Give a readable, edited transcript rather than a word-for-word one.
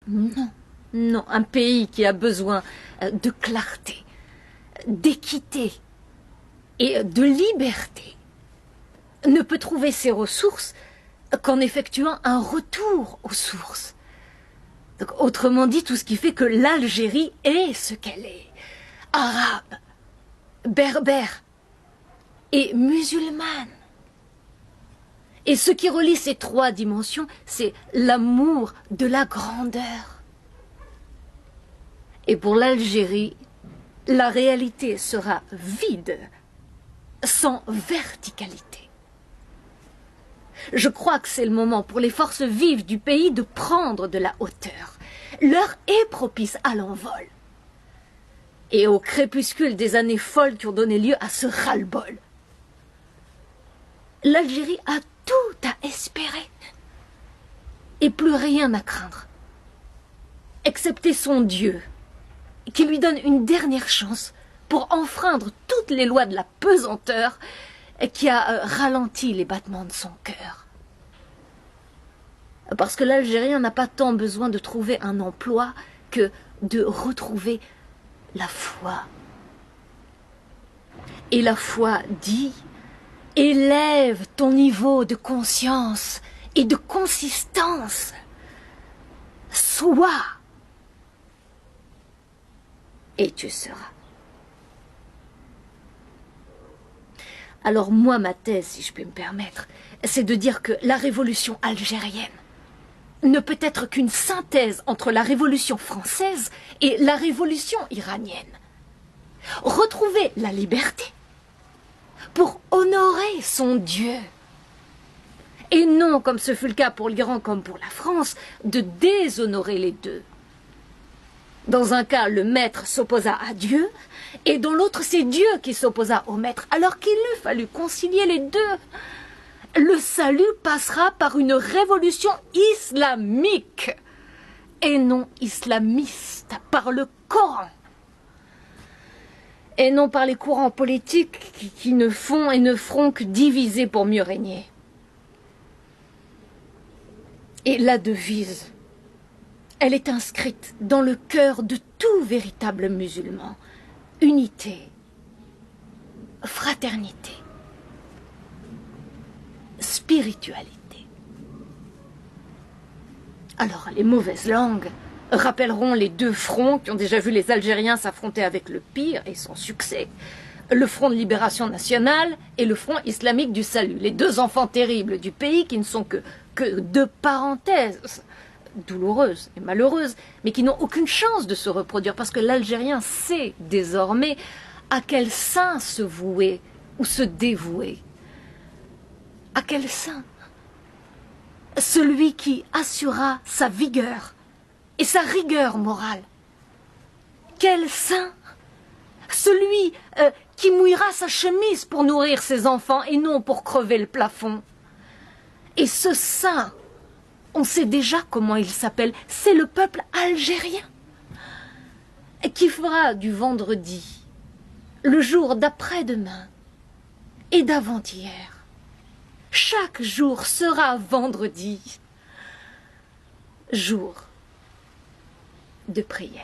Non, non, un pays qui a besoin de clarté, d'équité et de liberté ne peut trouver ses ressources qu'en effectuant un retour aux sources. Donc, autrement dit, tout ce qui fait que l'Algérie est ce qu'elle est. Arabe, berbère et musulmane. Et ce qui relie ces trois dimensions, c'est l'amour de la grandeur. Et pour l'Algérie, la réalité sera vide, sans verticalité. Je crois que c'est le moment pour les forces vives du pays de prendre de la hauteur. L'heure est propice à l'envol. Et au crépuscule des années folles qui ont donné lieu à ce ras-le-bol. L'Algérie a tout à espérer. Et plus rien à craindre. Excepté son Dieu, qui lui donne une dernière chance pour enfreindre toutes les lois de la pesanteur qui a ralenti les battements de son cœur. Parce que l'Algérien n'a pas tant besoin de trouver un emploi que de retrouver la foi. Et la foi dit, élève ton niveau de conscience et de consistance. Sois. Et tu seras. Alors moi, ma thèse, si je puis me permettre, c'est de dire que la révolution algérienne ne peut être qu'une synthèse entre la révolution française et la révolution iranienne. Retrouver la liberté pour honorer son Dieu. Et non, comme ce fut le cas pour l'Iran comme pour la France, de déshonorer les deux. Dans un cas, le maître s'opposa à Dieu, et dans l'autre, c'est Dieu qui s'opposa au maître, alors qu'il eût fallu concilier les deux. Le salut passera par une révolution islamique, et non islamiste, par le Coran. Et non par les courants politiques qui ne font et ne feront que diviser pour mieux régner. Et la devise, elle est inscrite dans le cœur de tout véritable musulman. Unité, fraternité, spiritualité. Alors, les mauvaises langues rappelleront les deux fronts qui ont déjà vu les Algériens s'affronter avec le pire et sans succès. Le front de libération nationale et le front islamique du salut. Les deux enfants terribles du pays qui ne sont que deux parenthèses douloureuses et malheureuses, mais qui n'ont aucune chance de se reproduire parce que l'Algérien sait désormais à quel saint se vouer ou se dévouer. À quel saint? Celui qui assurera sa vigueur et sa rigueur morale. Quel saint? Celui qui mouillera sa chemise pour nourrir ses enfants et non pour crever le plafond. Et ce saint, on sait déjà comment il s'appelle, c'est le peuple algérien, qui fera du vendredi, le jour d'après-demain et d'avant-hier. Chaque jour sera vendredi, jour de prière.